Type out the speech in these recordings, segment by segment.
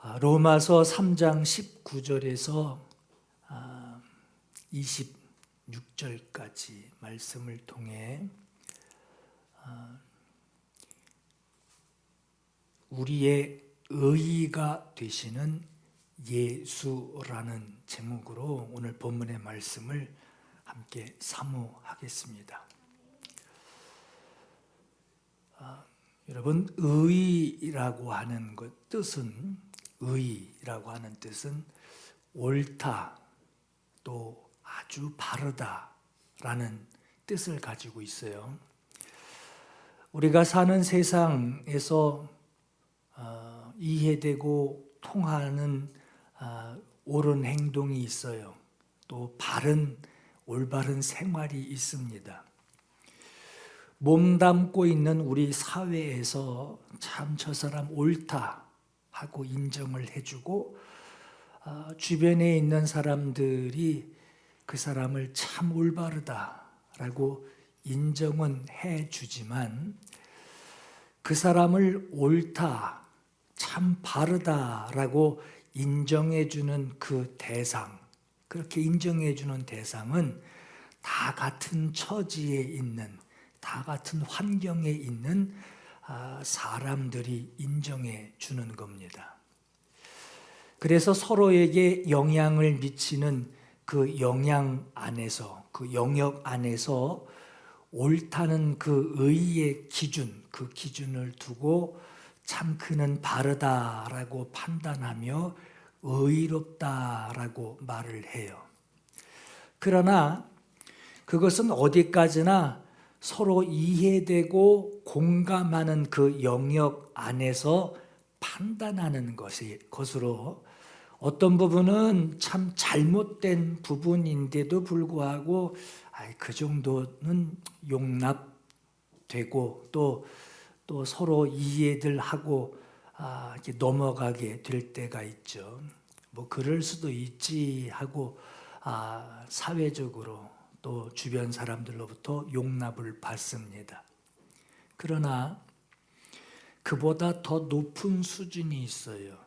로마서 3장 19절에서 26절까지 말씀을 통해 우리의 의의가 되시는 예수라는 제목으로 오늘 본문의 말씀을 함께 사모하겠습니다. 여러분, 의의라고 하는 의의라고 하는 뜻은 옳다, 또 아주 바르다라는 뜻을 가지고 있어요. 우리가 사는 세상에서 이해되고 통하는 옳은 행동이 있어요. 또 올바른 생활이 있습니다. 몸담고 있는 우리 사회에서 참 저 사람 옳다 하고 인정을 해주고 주변에 있는 사람들이 그 사람을 참 올바르다라고 인정은 해주지만 그 사람을 옳다, 참 바르다라고 인정해주는 그 대상, 그렇게 인정해주는 대상은 다 같은 처지에 있는, 다 같은 환경에 있는 사람들이 인정해 주는 겁니다. 그래서 서로에게 영향을 미치는 그 영향 안에서, 그 영역 안에서 옳다는 그 의의 기준, 그 기준을 두고 참 그는 바르다라고 판단하며 의롭다라고 말을 해요. 그러나 그것은 어디까지나 서로 이해되고 공감하는 그 영역 안에서 판단하는 것으로 어떤 부분은 참 잘못된 부분인데도 불구하고 그 정도는 용납되고 또 서로 이해들 하고 이렇게 넘어가게 될 때가 있죠. 뭐 그럴 수도 있지 하고 사회적으로 또 주변 사람들로부터 용납을 받습니다. 그러나 그보다 더 높은 수준이 있어요.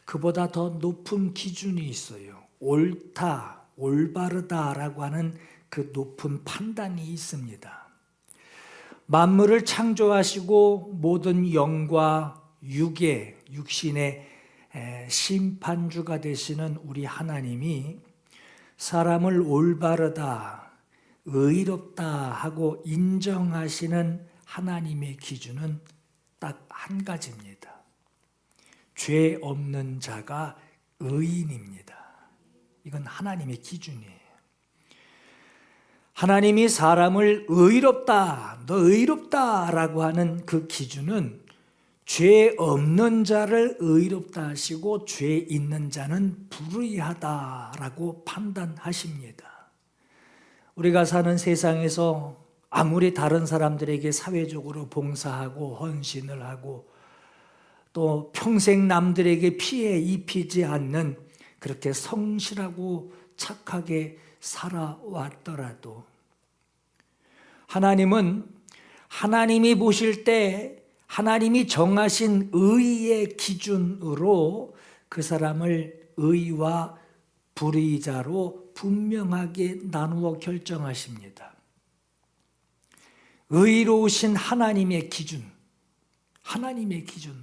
그보다 더 높은 기준이 있어요. 옳다, 올바르다라고 하는 그 높은 판단이 있습니다. 만물을 창조하시고 모든 영과 육신의 심판주가 되시는 우리 하나님이 사람을 올바르다, 의롭다 하고 인정하시는 하나님의 기준은 딱 한 가지입니다. 죄 없는 자가 의인입니다. 이건 하나님의 기준이에요. 하나님이 사람을 의롭다, 너 의롭다라고 하는 그 기준은 죄 없는 자를 의롭다 하시고 죄 있는 자는 불의하다라고 판단하십니다. 우리가 사는 세상에서 아무리 다른 사람들에게 사회적으로 봉사하고 헌신을 하고 또 평생 남들에게 피해 입히지 않는 그렇게 성실하고 착하게 살아왔더라도 하나님은 하나님이 보실 때 하나님이 정하신 의의 기준으로 그 사람을 의와 불의자로 분명하게 나누어 결정하십니다. 의로우신 하나님의 기준,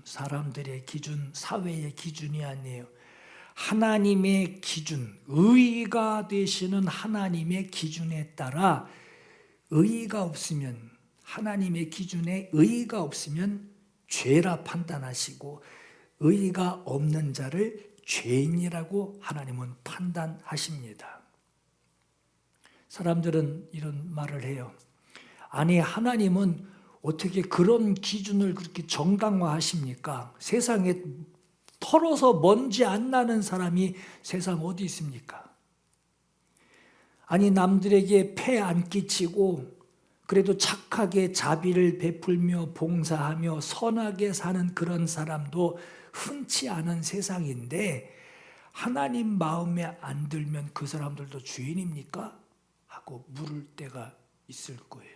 사람들의 기준, 사회의 기준이 아니에요. 하나님의 기준, 의가 되시는 하나님의 기준에 따라 의가 없으면, 하나님의 기준에 의가 없으면 죄라 판단하시고 의가 없는 자를 죄인이라고 하나님은 판단하십니다. 사람들은 이런 말을 해요. 아니, 하나님은 어떻게 그런 기준을 그렇게 정당화하십니까? 세상에 털어서 먼지 안 나는 사람이 세상 어디 있습니까? 아니, 남들에게 폐 안 끼치고 그래도 착하게 자비를 베풀며 봉사하며 선하게 사는 그런 사람도 흔치 않은 세상인데 하나님 마음에 안 들면 그 사람들도 죄인입니까? 하고 물을 때가 있을 거예요.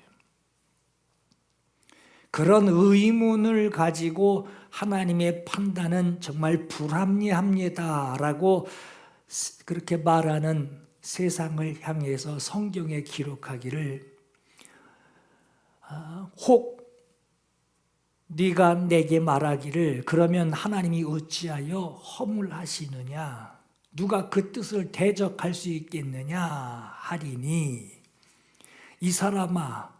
그런 의문을 가지고 하나님의 판단은 정말 불합리합니다라고 그렇게 말하는 세상을 향해서 성경에 기록하기를 혹 네가 내게 말하기를 그러면 하나님이 어찌하여 허물하시느냐 누가 그 뜻을 대적할 수 있겠느냐 하리니 이 사람아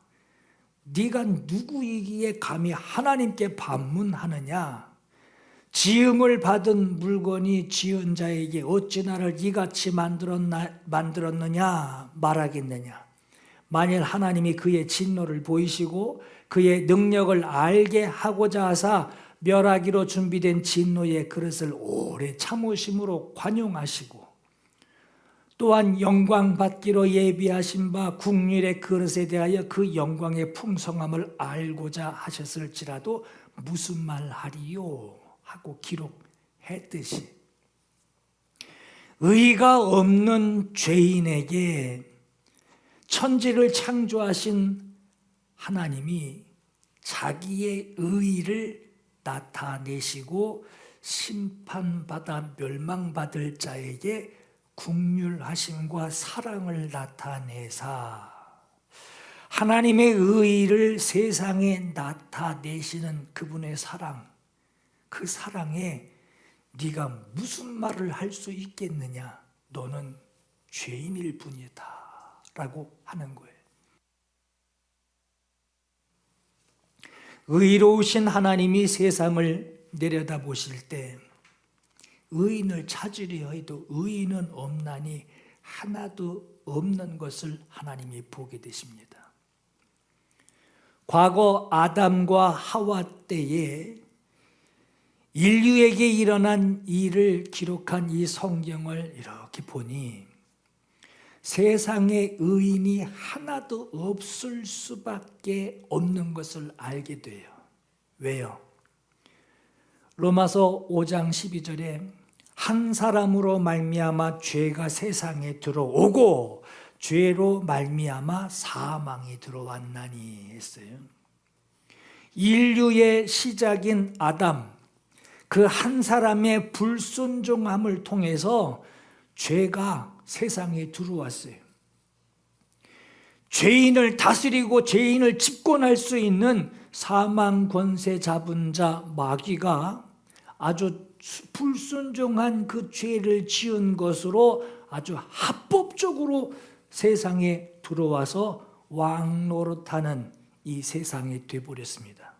네가 누구이기에 감히 하나님께 반문하느냐 지음을 받은 물건이 지은 자에게 어찌 나를 이같이 만들었느냐 말하겠느냐 만일 하나님이 그의 진노를 보이시고 그의 능력을 알게 하고자 하사 멸하기로 준비된 진노의 그릇을 오래 참으심으로 관용하시고 또한 영광 받기로 예비하신 바 국률의 그릇에 대하여 그 영광의 풍성함을 알고자 하셨을지라도 무슨 말 하리요 하고 기록했듯이 의가 없는 죄인에게 천지를 창조하신 하나님이 자기의 의를 나타내시고 심판받아 멸망받을 자에게 긍휼하심과 사랑을 나타내사 하나님의 의를 세상에 나타내시는 그분의 사랑, 그 사랑에 네가 무슨 말을 할 수 있겠느냐? 너는 죄인일 뿐이다 라고 하는 거예요. 의로우신 하나님이 세상을 내려다보실 때 의인을 찾으려 해도 의인은 없나니 하나도 없는 것을 하나님이 보게 되십니다. 과거 아담과 하와 때에 인류에게 일어난 일을 기록한 이 성경을 이렇게 보니 세상에 의인이 하나도 없을 수밖에 없는 것을 알게 돼요. 왜요? 로마서 5장 12절에 한 사람으로 말미암아 죄가 세상에 들어오고 죄로 말미암아 사망이 들어왔나니 했어요. 인류의 시작인 아담, 그 한 사람의 불순종함을 통해서 죄가 세상에 들어왔어요. 죄인을 다스리고 죄인을 집권할 수 있는 사망 권세 잡은 자 마귀가 아주 불순종한 그 죄를 지은 것으로 아주 합법적으로 세상에 들어와서 왕노릇하는 이 세상이 되어버렸습니다.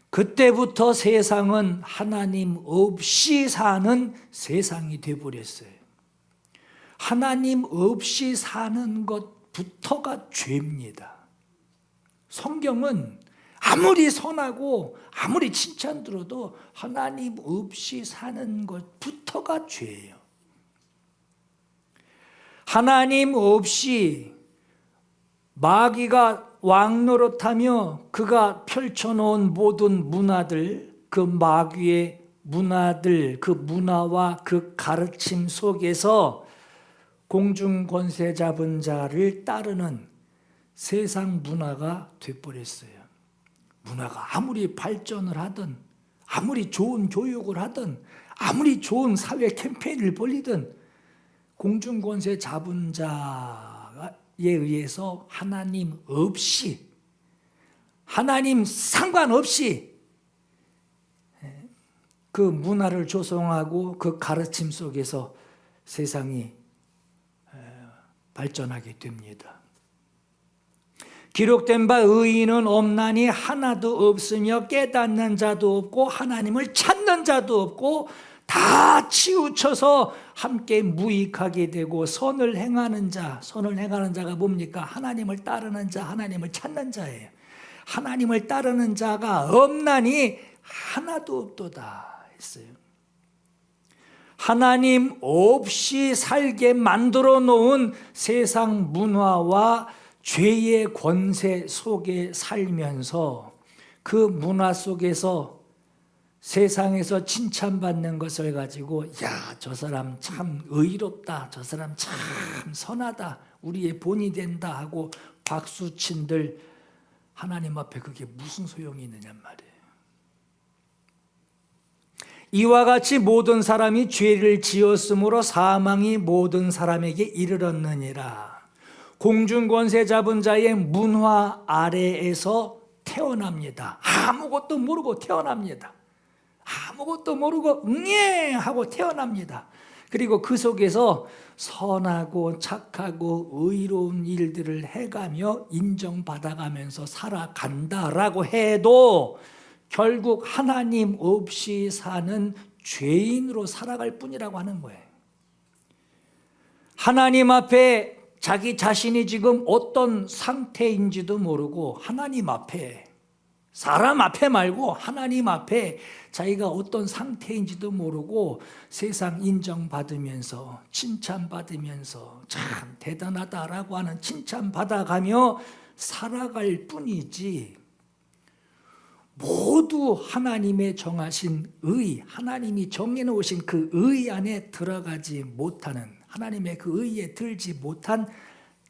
그때부터 세상은 하나님 없이 사는 세상이 되어버렸어요. 하나님 없이 사는 것부터가 죄입니다. 성경은 아무리 선하고 아무리 칭찬 들어도 하나님 없이 사는 것부터가 죄예요. 하나님 없이 마귀가 왕노릇하며 그가 펼쳐놓은 모든 문화들, 그 마귀의 문화들, 그 문화와 그 가르침 속에서 공중권세 잡은 자를 따르는 세상 문화가 돼버렸어요. 문화가 아무리 발전을 하든 아무리 좋은 교육을 하든 아무리 좋은 사회 캠페인을 벌이든 공중권세 잡은 자에 의해서 하나님 없이 하나님 상관없이 그 문화를 조성하고 그 가르침 속에서 세상이 발전하게 됩니다. 기록된 바 의인은 없나니 하나도 없으며 깨닫는 자도 없고 하나님을 찾는 자도 없고 다 치우쳐서 함께 무익하게 되고 선을 행하는 자가 뭡니까? 하나님을 따르는 자, 하나님을 찾는 자예요. 하나님을 따르는 자가 없나니 하나도 없도다 했어요. 하나님 없이 살게 만들어 놓은 세상 문화와 죄의 권세 속에 살면서 그 문화 속에서 세상에서 칭찬받는 것을 가지고 야, 저 사람 참 의롭다, 저 사람 참 선하다, 우리의 본이 된다 하고 박수친들 하나님 앞에 그게 무슨 소용이 있느냐 말이에요. 이와 같이 모든 사람이 죄를 지었으므로 사망이 모든 사람에게 이르렀느니라. 공중권세 잡은 자의 문화 아래에서 태어납니다. 아무것도 모르고 태어납니다. 아무것도 모르고 응애 하고 태어납니다. 그리고 그 속에서 선하고 착하고 의로운 일들을 해가며 인정받아가면서 살아간다라고 해도 결국 하나님 없이 사는 죄인으로 살아갈 뿐이라고 하는 거예요. 하나님 앞에 자기 자신이 지금 어떤 상태인지도 모르고 하나님 앞에, 사람 앞에 말고 하나님 앞에 자기가 어떤 상태인지도 모르고 세상 인정받으면서 칭찬받으면서 참 대단하다라고 하는 칭찬받아가며 살아갈 뿐이지, 모두 하나님의 정하신 의, 하나님이 정해놓으신 그 의 안에 들어가지 못하는, 하나님의 그 의에 들지 못한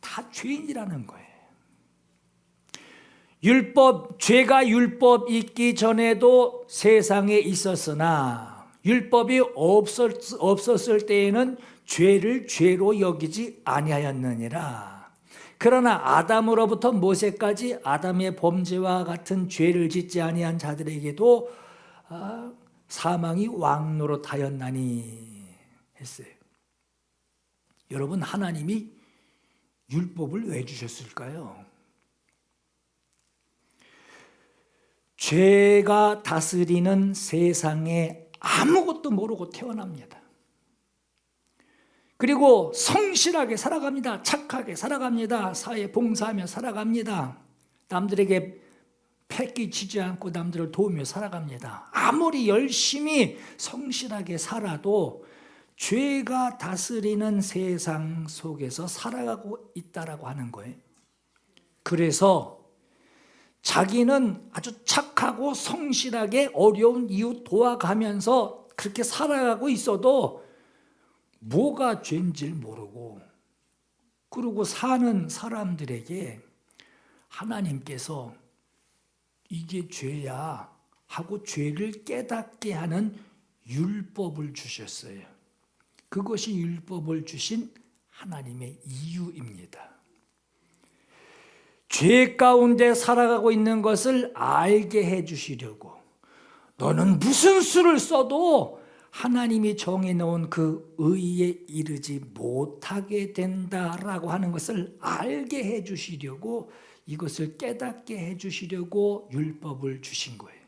다 죄인이라는 거예요. 죄가 율법 있기 전에도 세상에 있었으나 율법이 없었을 때에는 죄를 죄로 여기지 아니하였느니라. 그러나 아담으로부터 모세까지 아담의 범죄와 같은 죄를 짓지 아니한 자들에게도 사망이 왕노릇하였나니 했어요. 여러분, 하나님이 율법을 왜 주셨을까요? 죄가 다스리는 세상에 아무것도 모르고 태어납니다. 그리고 성실하게 살아갑니다. 착하게 살아갑니다. 사회 봉사하며 살아갑니다. 남들에게 패기치지 않고 남들을 도우며 살아갑니다. 아무리 열심히 성실하게 살아도 죄가 다스리는 세상 속에서 살아가고 있다라고 하는 거예요. 그래서 자기는 아주 착하고 성실하게 어려운 이웃 도와가면서 그렇게 살아가고 있어도 뭐가 죄인지 모르고, 그러고 사는 사람들에게 하나님께서 이게 죄야 하고 죄를 깨닫게 하는 율법을 주셨어요. 그것이 율법을 주신 하나님의 이유입니다. 죄 가운데 살아가고 있는 것을 알게 해주시려고, 너는 무슨 수를 써도 하나님이 정해놓은 그 의에 이르지 못하게 된다라고 하는 것을 알게 해주시려고, 이것을 깨닫게 해주시려고 율법을 주신 거예요.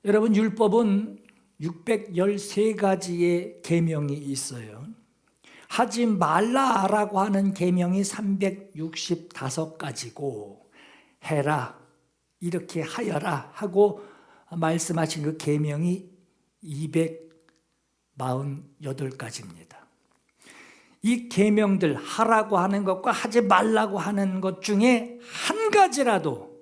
여러분, 율법은 613가지의 계명이 있어요. 하지 말라라고 하는 계명이 365가지고 해라, 이렇게 하여라 하고 말씀하신 그 계명이 248가지입니다. 이 계명들, 하라고 하는 것과 하지 말라고 하는 것 중에 한 가지라도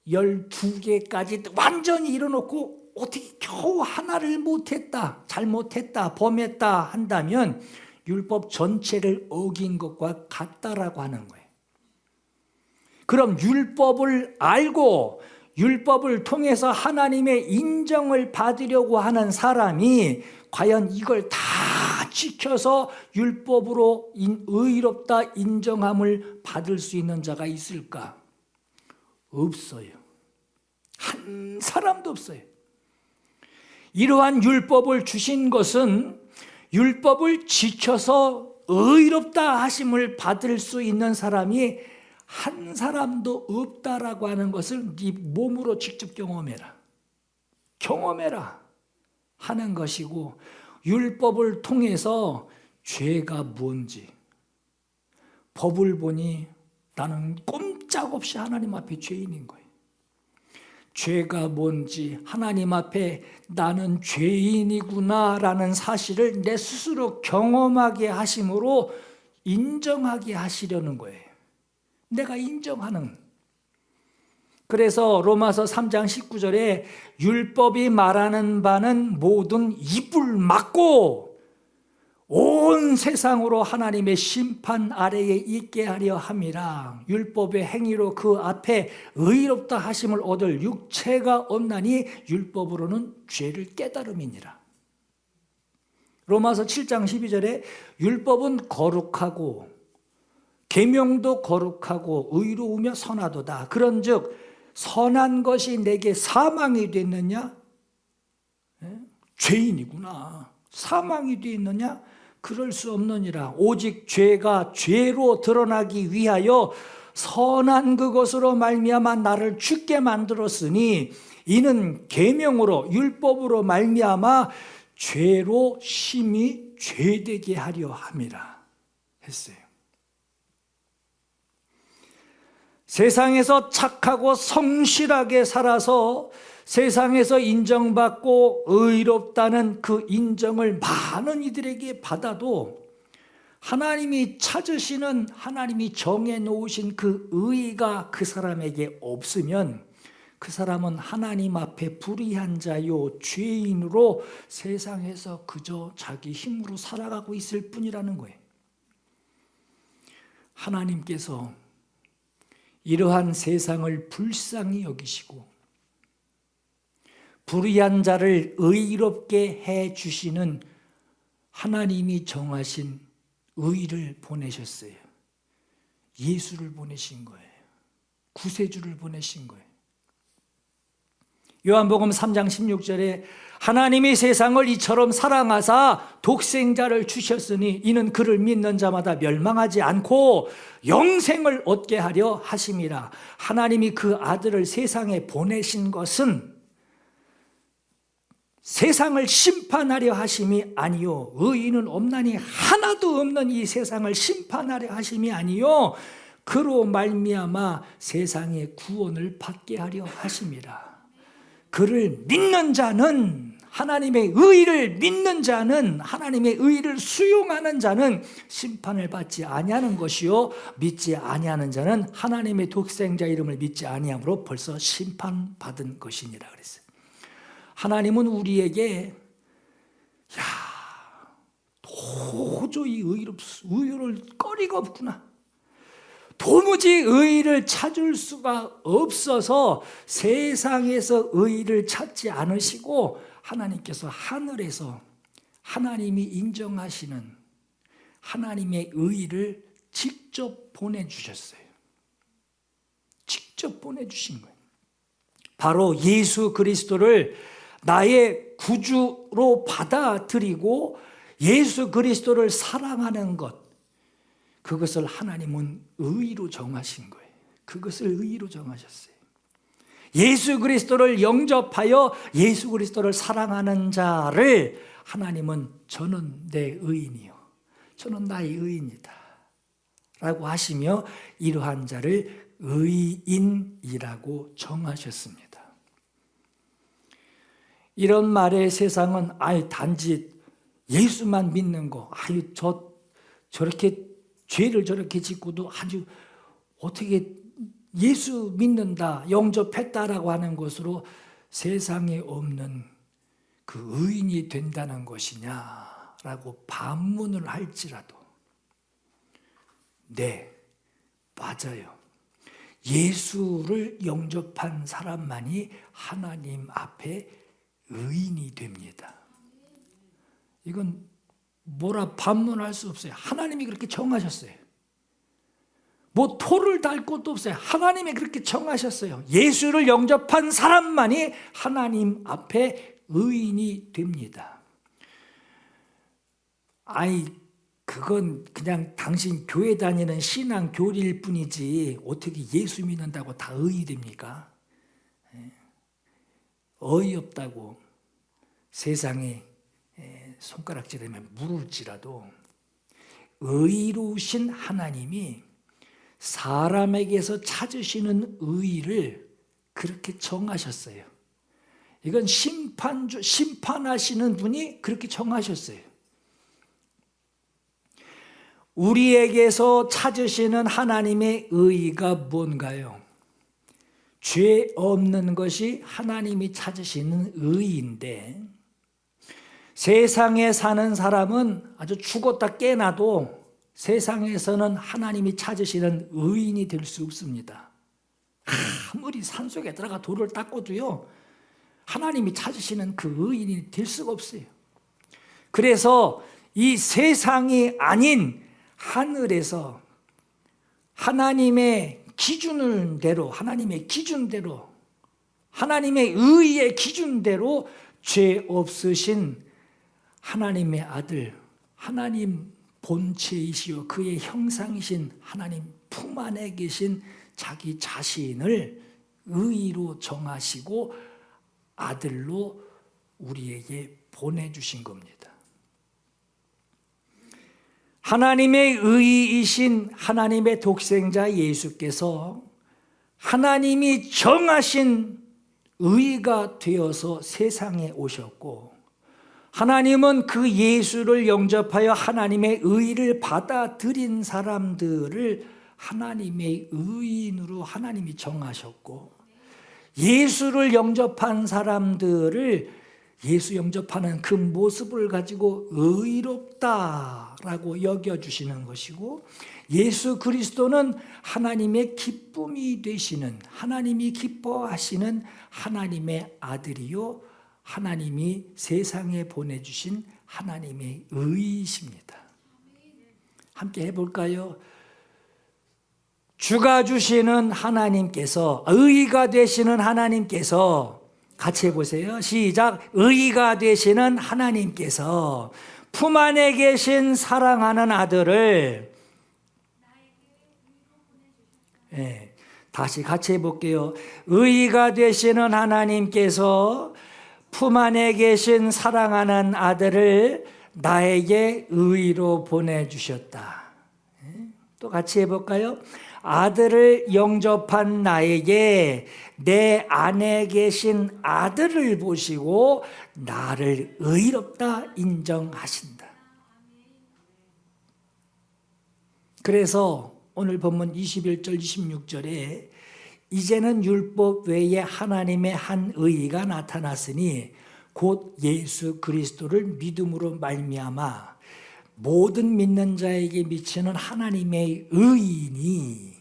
612개까지 완전히 이뤄놓고 어떻게 겨우 하나를 못했다, 잘못했다, 범했다 한다면 율법 전체를 어긴 것과 같다라고 하는 거예요. 그럼 율법을 알고 율법을 통해서 하나님의 인정을 받으려고 하는 사람이 과연 이걸 다 지켜서 율법으로 의롭다 인정함을 받을 수 있는 자가 있을까? 없어요. 한 사람도 없어요. 이러한 율법을 주신 것은 율법을 지켜서 의롭다 하심을 받을 수 있는 사람이 한 사람도 없다라고 하는 것을 네 몸으로 직접 경험해라 하는 것이고, 율법을 통해서 죄가 뭔지, 법을 보니 나는 꼼짝없이 하나님 앞에 죄인인 거예요. 죄가 뭔지, 하나님 앞에 나는 죄인이구나라는 사실을 내 스스로 경험하게 하심으로 인정하게 하시려는 거예요. 내가 인정하는. 그래서 로마서 3장 19절에 율법이 말하는 바는 모든 입을 막고 온 세상으로 하나님의 심판 아래에 있게 하려 함이라. 율법의 행위로 그 앞에 의롭다 하심을 얻을 육체가 없나니 율법으로는 죄를 깨달음이니라. 로마서 7장 12절에 율법은 거룩하고 계명도 거룩하고 의로우며 선하도다. 그런즉 선한 것이 내게 사망이 됐느냐? 죄인이구나. 사망이 되었느냐? 그럴 수 없느니라. 오직 죄가 죄로 드러나기 위하여 선한 그것으로 말미암아 나를 죽게 만들었으니 이는 계명으로 율법으로 말미암아 죄로 심히 죄되게 하려 함이라 했어요. 세상에서 착하고 성실하게 살아서 세상에서 인정받고 의롭다는 그 인정을 많은 이들에게 받아도 하나님이 찾으시는, 하나님이 정해놓으신 그 의의가 그 사람에게 없으면 그 사람은 하나님 앞에 불의한 자요 죄인으로 세상에서 그저 자기 힘으로 살아가고 있을 뿐이라는 거예요. 하나님께서 이러한 세상을 불쌍히 여기시고 불의한 자를 의롭게 해 주시는 하나님이 정하신 의를 보내셨어요. 예수를 보내신 거예요. 구세주를 보내신 거예요. 요한복음 3장 16절에 하나님이 세상을 이처럼 사랑하사 독생자를 주셨으니 이는 그를 믿는 자마다 멸망하지 않고 영생을 얻게 하려 하심이라. 하나님이 그 아들을 세상에 보내신 것은 세상을 심판하려 하심이 아니요 의인은 없나니 하나도 없는 이 세상을 심판하려 하심이 아니요 그로 말미암아 세상의 구원을 받게 하려 하심이라. 그를 믿는 자는, 하나님의 의를 믿는 자는, 하나님의 의를 수용하는 자는 심판을 받지 아니하는 것이요 믿지 아니하는 자는 하나님의 독생자 이름을 믿지 아니함으로 벌써 심판받은 것이니라 그랬어요. 하나님은 우리에게 도저히 의를 거리가 없구나, 도무지 의의를 찾을 수가 없어서 세상에서 의의를 찾지 않으시고 하나님께서 하늘에서 하나님이 인정하시는 하나님의 의의를 직접 보내주셨어요. 직접 보내주신 거예요. 바로 예수 그리스도를 나의 구주로 받아들이고 예수 그리스도를 사랑하는 것, 그것을 하나님은 의로 정하신 거예요. 그것을 의로 정하셨어요. 예수 그리스도를 영접하여 예수 그리스도를 사랑하는 자를 하나님은 저는 내 의인이요, 저는 나의 의인이다 라고 하시며 이러한 자를 의인이라고 정하셨습니다. 이런 말에 세상은 단지 예수만 믿는 거, 저렇게 죄를 저렇게 짓고도 아주 어떻게 예수 믿는다, 영접했다라고 하는 것으로 세상에 없는 그 의인이 된다는 것이냐라고 반문을 할지라도 네, 맞아요. 예수를 영접한 사람만이 하나님 앞에 의인이 됩니다. 이건 뭐라 반문할 수 없어요. 하나님이 그렇게 정하셨어요. 뭐 토를 달 것도 없어요. 하나님이 그렇게 정하셨어요. 예수를 영접한 사람만이 하나님 앞에 의인이 됩니다. 그건 그냥 당신 교회 다니는 신앙 교리일 뿐이지 어떻게 예수 믿는다고 다 의인이 됩니까? 어이없다고 세상에 손가락질하면 물을지라도 의로우신 하나님이 사람에게서 찾으시는 의의를 그렇게 정하셨어요. 이건 심판하시는 분이 그렇게 정하셨어요. 우리에게서 찾으시는 하나님의 의의가 뭔가요? 죄 없는 것이 하나님이 찾으시는 의의인데 세상에 사는 사람은 아주 죽었다 깨나도 세상에서는 하나님이 찾으시는 의인이 될 수 없습니다. 아무리 산속에 들어가 돌을 닦아도요, 하나님이 찾으시는 그 의인이 될 수가 없어요. 그래서 이 세상이 아닌 하늘에서 하나님의 기준대로, 하나님의 의의 기준대로 죄 없으신 하나님의 아들, 하나님 본체이시요 그의 형상이신 하나님 품 안에 계신 자기 자신을 의로 정하시고 아들로 우리에게 보내주신 겁니다. 하나님의 의이신 하나님의 독생자 예수께서 하나님이 정하신 의가 되어서 세상에 오셨고, 하나님은 그 예수를 영접하여 하나님의 의를 받아들인 사람들을 하나님의 의인으로 하나님이 정하셨고, 예수를 영접한 사람들을 예수 영접하는 그 모습을 가지고 의롭다라고 여겨주시는 것이고, 예수 그리스도는 하나님의 기쁨이 되시는, 하나님이 기뻐하시는 하나님의 아들이요 하나님이 세상에 보내주신 하나님의 의이십니다. 함께 해볼까요? 주가 주시는 하나님께서, 의가 되시는 하나님께서, 같이 해보세요. 시작. 의가 되시는 하나님께서 품 안에 계신 사랑하는 아들을, 다시 같이 해볼게요. 의가 되시는 하나님께서 품 안에 계신 사랑하는 아들을 나에게 의로 보내주셨다. 또 같이 해볼까요? 아들을 영접한 나에게 내 안에 계신 아들을 보시고 나를 의롭다 인정하신다. 그래서 오늘 본문 21절 26절에 이제는 율법 외에 하나님의 한 의가 나타났으니 곧 예수 그리스도를 믿음으로 말미암아 모든 믿는 자에게 미치는 하나님의 의인이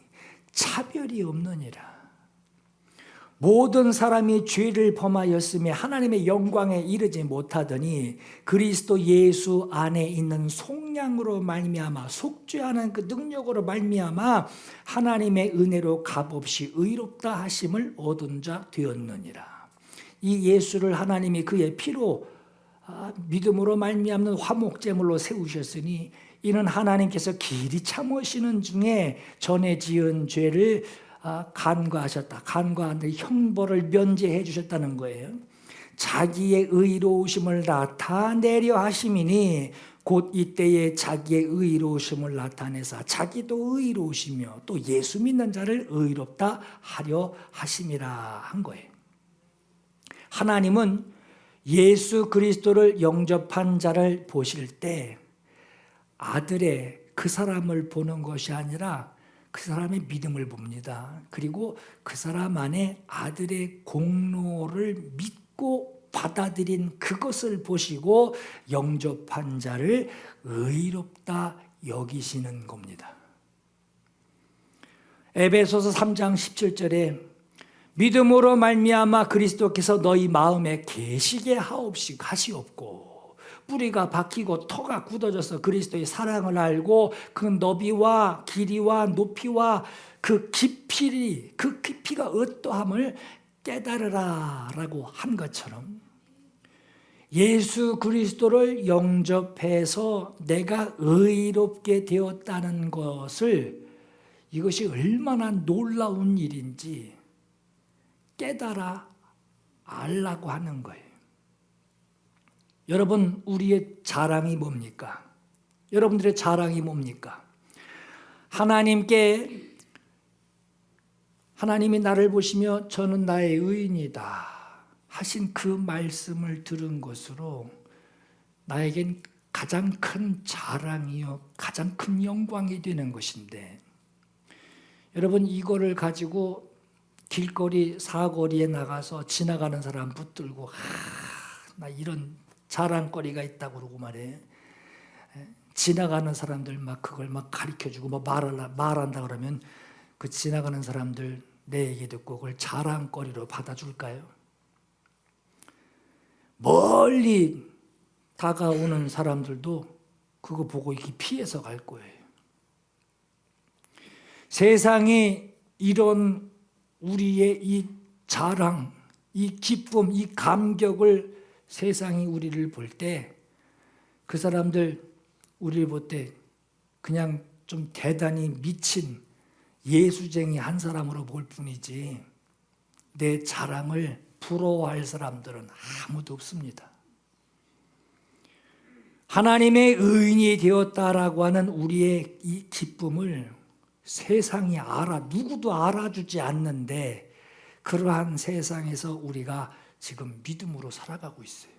차별이 없느니라. 모든 사람이 죄를 범하였으며 하나님의 영광에 이르지 못하더니 그리스도 예수 안에 있는 속량으로 말미암아, 속죄하는 그 능력으로 말미암아 하나님의 은혜로 값없이 의롭다 하심을 얻은 자 되었느니라. 이 예수를 하나님이 그의 피로 믿음으로 말미암는 화목제물로 세우셨으니 이는 하나님께서 길이 참으시는 중에 전에 지은 죄를 간과하셨다. 간과한데 형벌을 면제해 주셨다는 거예요. 자기의 의로우심을 나타내려 하심이니 곧 이때에 자기의 의로우심을 나타내사 자기도 의로우시며 또 예수 믿는 자를 의롭다 하려 하심이라 한 거예요. 하나님은 예수 그리스도를 영접한 자를 보실 때 아들의 그 사람을 보는 것이 아니라 그 사람의 믿음을 봅니다. 그리고 그 사람 안에 아들의 공로를 믿고 받아들인 그것을 보시고 영접한 자를 의롭다 여기시는 겁니다. 에베소서 3장 17절에 믿음으로 말미암아 그리스도께서 너희 마음에 계시게 하시옵고 뿌리가 박히고 터가 굳어져서 그리스도의 사랑을 알고 그 너비와 길이와 높이와 그 깊이가 어떠함을 깨달으라 라고 한 것처럼 예수 그리스도를 영접해서 내가 의롭게 되었다는 것을, 이것이 얼마나 놀라운 일인지 깨달아 알라고 하는 거예요. 여러분, 우리의 자랑이 뭡니까? 여러분들의 자랑이 뭡니까? 하나님이 나를 보시며 저는 나의 의인이다 하신 그 말씀을 들은 것으로 나에겐 가장 큰 자랑이요 가장 큰 영광이 되는 것인데, 여러분 이거를 가지고 길거리 사거리에 나가서 지나가는 사람 붙들고 나 이런 자랑거리가 있다고 그러고 말해. 지나가는 사람들 막 그걸 막 가르쳐주고 뭐 말한다 그러면 그 지나가는 사람들 내 얘기 듣고 그걸 자랑거리로 받아줄까요? 멀리 다가오는 사람들도 그거 보고 이렇게 피해서 갈 거예요. 세상이 이런 우리의 이 자랑, 이 기쁨, 이 감격을 세상이 우리를 볼 때 그 사람들 우리를 볼 때 그냥 좀 대단히 미친 예수쟁이 한 사람으로 볼 뿐이지 내 자랑을 부러워할 사람들은 아무도 없습니다. 하나님의 의인이 되었다라고 하는 우리의 이 기쁨을 세상이 누구도 알아주지 않는데 그러한 세상에서 우리가 지금 믿음으로 살아가고 있어요.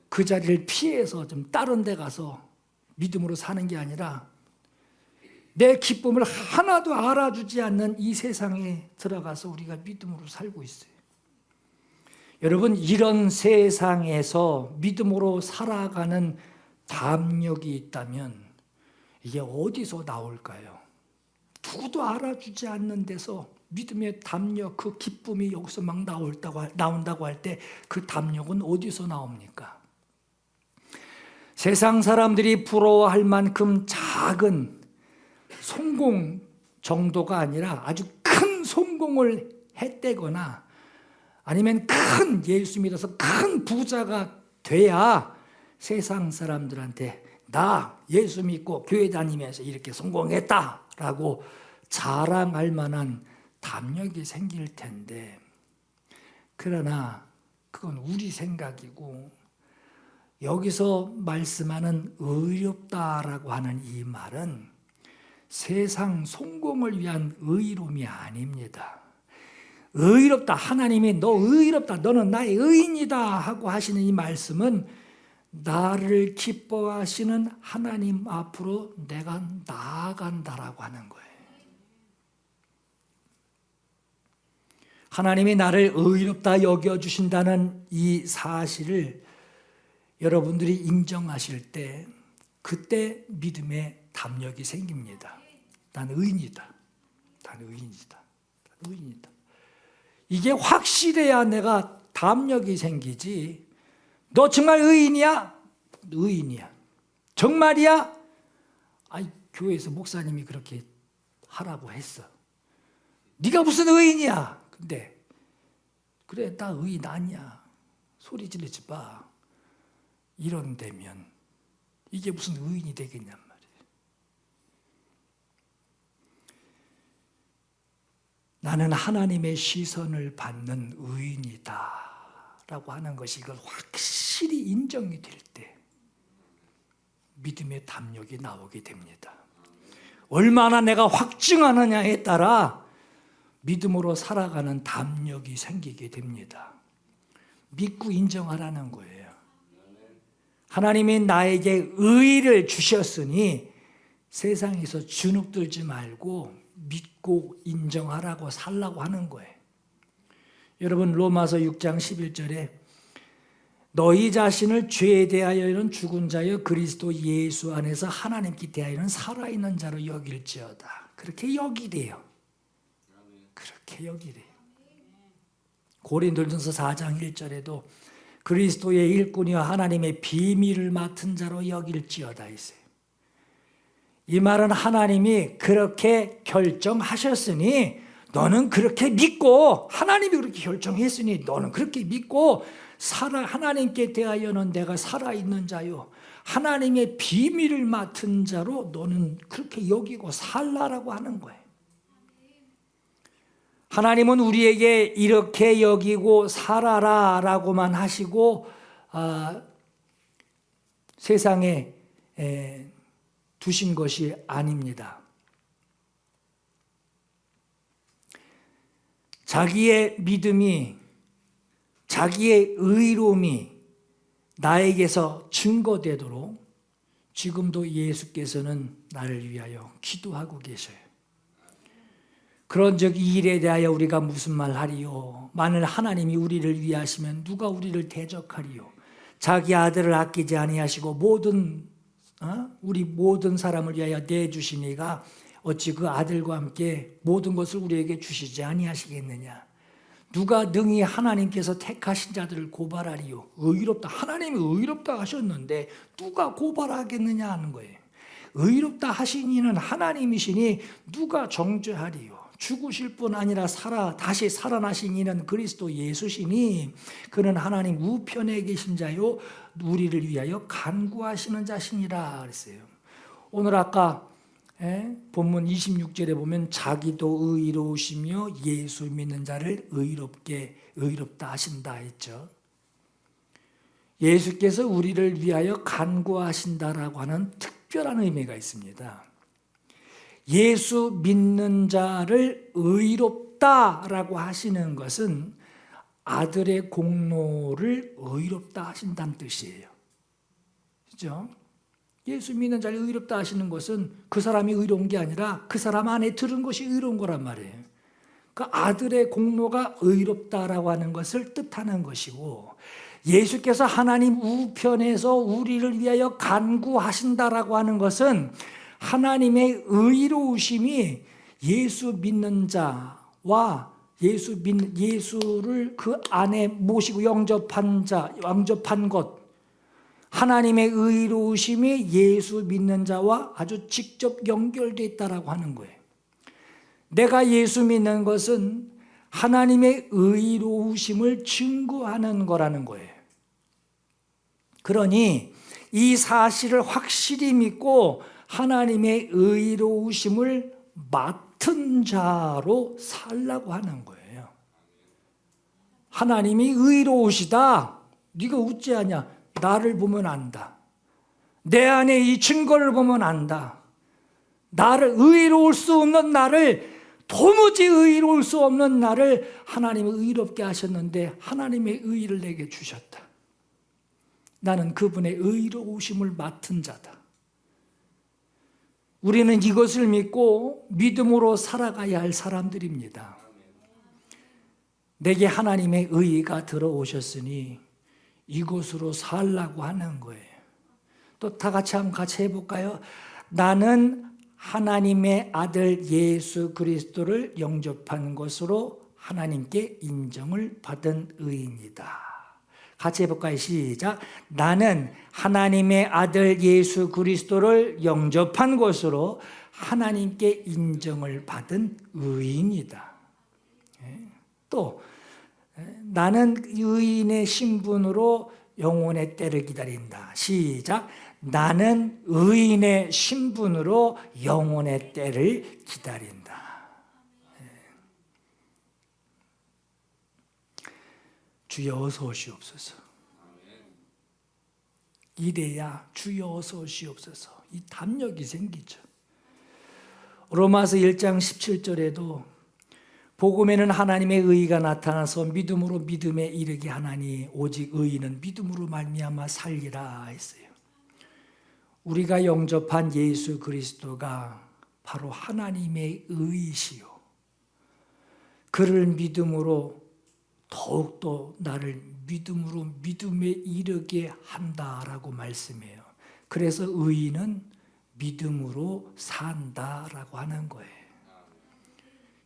그 자리를 피해서 좀 다른 데 가서 믿음으로 사는 게 아니라 내 기쁨을 하나도 알아주지 않는 이 세상에 들어가서 우리가 믿음으로 살고 있어요. 여러분, 이런 세상에서 믿음으로 살아가는 담력이 있다면 이게 어디서 나올까요? 누구도 알아주지 않는 데서 믿음의 담력, 그 기쁨이 여기서 막 나온다고 할 때 그 담력은 어디서 나옵니까? 세상 사람들이 부러워할 만큼 작은 성공 정도가 아니라 아주 큰 성공을 했대거나 아니면 큰 예수 믿어서 큰 부자가 돼야 세상 사람들한테 나 예수 믿고 교회 다니면서 이렇게 성공했다라고 자랑할 만한 담력이 생길 텐데, 그러나 그건 우리 생각이고 여기서 말씀하는 의롭다라고 하는 이 말은 세상 성공을 위한 의로움이 아닙니다. 의롭다, 하나님이 너 의롭다, 너는 나의 의인이다 하고 하시는 이 말씀은 나를 기뻐하시는 하나님 앞으로 내가 나아간다라고 하는 거예요. 하나님이 나를 의롭다 여겨주신다는 이 사실을 여러분들이 인정하실 때 그때 믿음의 담력이 생깁니다. 난 의인이다. 난 의인이다. 난 의인이다. 이게 확실해야 내가 담력이 생기지. 너 정말 의인이야? 의인이야. 정말이야? 아이, 교회에서 목사님이 그렇게 하라고 했어. 네가 무슨 의인이야? 근데 그래, 나 의인 아니야. 소리 지르지 마. 이런 데면 이게 무슨 의인이 되겠냔 말이에요. 나는 하나님의 시선을 받는 의인이다 라고 하는 것이 이걸 확실히 인정이 될 때 믿음의 담력이 나오게 됩니다. 얼마나 내가 확증하느냐에 따라 믿음으로 살아가는 담력이 생기게 됩니다. 믿고 인정하라는 거예요. 하나님이 나에게 의를 주셨으니 세상에서 주눅들지 말고 믿고 인정하라고 살라고 하는 거예요. 여러분, 로마서 6장 11절에 너희 자신을 죄에 대하여는 죽은 자여 그리스도 예수 안에서 하나님께 대하여는 살아있는 자로 여길지어다. 그렇게 여기래요. 그렇게 여기래요. 고린도전서 4장 1절에도 그리스도의 일꾼이와 하나님의 비밀을 맡은 자로 여길지어다 있어요. 이 말은 하나님이 그렇게 결정하셨으니 너는 그렇게 믿고, 하나님이 그렇게 결정했으니 너는 그렇게 믿고 하나님께 대하여는 내가 살아있는 자요, 하나님의 비밀을 맡은 자로 너는 그렇게 여기고 살라라고 하는 거예요. 하나님은 우리에게 이렇게 여기고 살아라 라고만 하시고 세상에 두신 것이 아닙니다. 자기의 믿음이, 자기의 의로움이 나에게서 증거되도록 지금도 예수께서는 나를 위하여 기도하고 계셔요. 그런즉 이 일에 대하여 우리가 무슨 말 하리요? 만일 하나님이 우리를 위하시면 누가 우리를 대적하리요? 자기 아들을 아끼지 아니하시고 우리 모든 사람을 위하여 내주시니가 어찌 그 아들과 함께 모든 것을 우리에게 주시지 아니하시겠느냐. 누가 능히 하나님께서 택하신 자들을 고발하리요. 의롭다. 하나님이 의롭다 하셨는데 누가 고발하겠느냐 하는 거예요. 의롭다 하신 이는 하나님이시니 누가 정죄하리요. 죽으실 뿐 아니라 다시 살아나신 이는 그리스도 예수시니 그는 하나님 우편에 계신 자요 우리를 위하여 간구하시는 자시니라 그랬어요. 오늘 아까 본문 26절에 보면 자기도 의로우시며 예수 믿는 자를 의롭다 하신다 했죠. 예수께서 우리를 위하여 간구하신다라고 하는 특별한 의미가 있습니다. 예수 믿는 자를 의롭다라고 하시는 것은 아들의 공로를 의롭다 하신다는 뜻이에요. 그렇죠? 예수 믿는 자를 의롭다 하시는 것은 그 사람이 의로운 게 아니라 그 사람 안에 들은 것이 의로운 거란 말이에요. 그 아들의 공로가 의롭다라고 하는 것을 뜻하는 것이고, 예수께서 하나님 우편에서 우리를 위하여 간구하신다라고 하는 것은 하나님의 의로우심이 예수 믿는 자와 예수를 그 안에 모시고 영접한 것, 하나님의 의로우심이 예수 믿는 자와 아주 직접 연결되어 있다라고 하는 거예요. 내가 예수 믿는 것은 하나님의 의로우심을 증거하는 거라는 거예요. 그러니 이 사실을 확실히 믿고 하나님의 의로우심을 맡은 자로 살라고 하는 거예요. 하나님이 의로우시다. 네가 어찌하냐? 나를 보면 안다. 내 안에 이 증거를 보면 안다. 나를 의로울 수 없는 나를, 도무지 의로울 수 없는 나를 하나님이 의롭게 하셨는데 하나님의 의를 내게 주셨다. 나는 그분의 의로우심을 맡은 자다. 우리는 이것을 믿고 믿음으로 살아가야 할 사람들입니다. 내게 하나님의 의가 들어오셨으니 이곳으로 살라고 하는 거예요. 또 다 같이 한번 같이 해볼까요? 나는 하나님의 아들 예수 그리스도를 영접한 것으로 하나님께 인정을 받은 의인이다. 같이 해볼까요? 시작. 나는 하나님의 아들 예수 그리스도를 영접한 것으로 하나님께 인정을 받은 의인이다. 또 나는 의인의 신분으로 영혼의 때를 기다린다. 시작. 나는 의인의 신분으로 영혼의 때를 기다린다. 주여 어서 오시옵소서. 이래야 주여 어서 오시옵소서. 이 담력이 생기죠. 로마서 1장 17절에도 복음에는 하나님의 의가 나타나서 믿음으로 믿음에 이르게 하나니 오직 의인은 믿음으로 말미암아 살리라 했어요. 우리가 영접한 예수 그리스도가 바로 하나님의 의이시요. 그를 믿음으로 더욱더 나를 믿음으로 믿음에 이르게 한다라고 말씀해요. 그래서 의인은 믿음으로 산다라고 하는 거예요.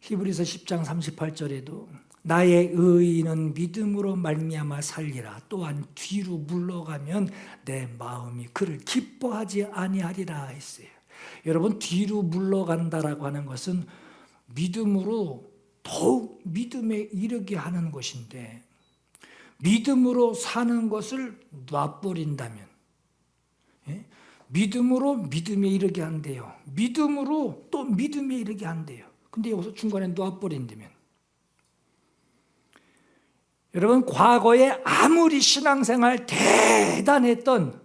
히브리서 10장 38절에도 나의 의인은 믿음으로 말미암아 살리라. 또한 뒤로 물러가면 내 마음이 그를 기뻐하지 아니하리라 했어요. 여러분, 뒤로 물러간다라고 하는 것은 믿음으로 더욱 믿음에 이르게 하는 것인데, 믿음으로 사는 것을 놔버린다면, 믿음으로 믿음에 이르게 한대요. 믿음으로 또 믿음에 이르게 한대요. 근데 여기서 중간에 놔버린다면, 여러분, 과거에 아무리 신앙생활 대단했던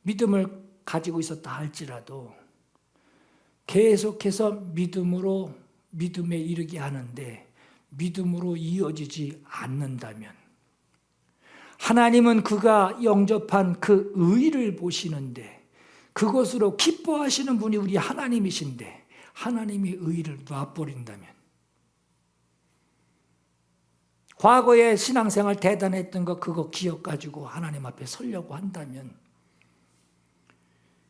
믿음을 가지고 있었다 할지라도 계속해서 믿음으로 믿음에 이르게 하는데 믿음으로 이어지지 않는다면, 하나님은 그가 영접한 그 의를 보시는데 그것으로 기뻐하시는 분이 우리 하나님이신데 하나님의 의를 놔버린다면 과거에 신앙생활 대단했던 거 그거 기억 가지고 하나님 앞에 서려고 한다면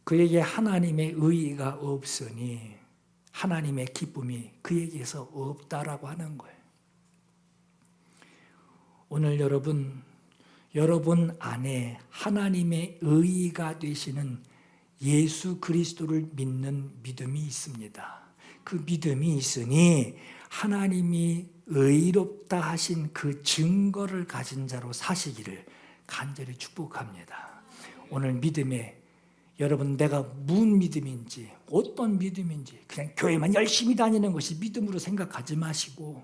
그에게 하나님의 의의가 없으니 하나님의 기쁨이 그에게서 없다라고 하는 거예요. 오늘 여러분 안에 하나님의 의의가 되시는 예수 그리스도를 믿는 믿음이 있습니다. 그 믿음이 있으니 하나님이 의롭다 하신 그 증거를 가진 자로 사시기를 간절히 축복합니다. 오늘 믿음에 여러분 내가 무슨 믿음인지 어떤 믿음인지 그냥 교회만 열심히 다니는 것이 믿음으로 생각하지 마시고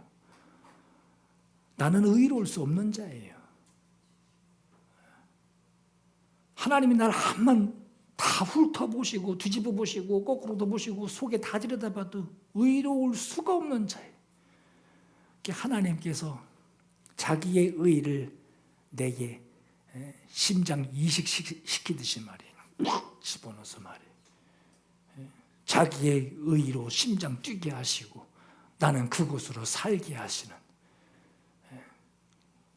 나는 의로울 수 없는 자예요. 하나님이 나를 한번 다 훑어보시고 뒤집어 보시고 거꾸로도 보시고 속에 다 들여다봐도 의로울 수가 없는 자예요. 하나님께서 자기의 의를 내게 심장 이식시키듯이 말이에요. 확 집어넣어서 말이에요. 자기의 의로 심장 뛰게 하시고 나는 그곳으로 살게 하시는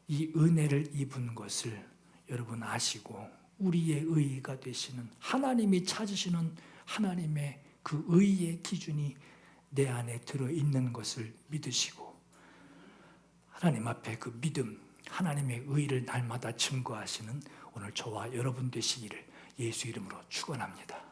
이 은혜를 입은 것을 여러분 아시고 우리의 의의가 되시는 하나님이 찾으시는 하나님의 그 의의 기준이 내 안에 들어있는 것을 믿으시고 하나님 앞에 그 믿음, 하나님의 의를 날마다 증거하시는 오늘 저와 여러분 되시기를 예수 이름으로 축원합니다.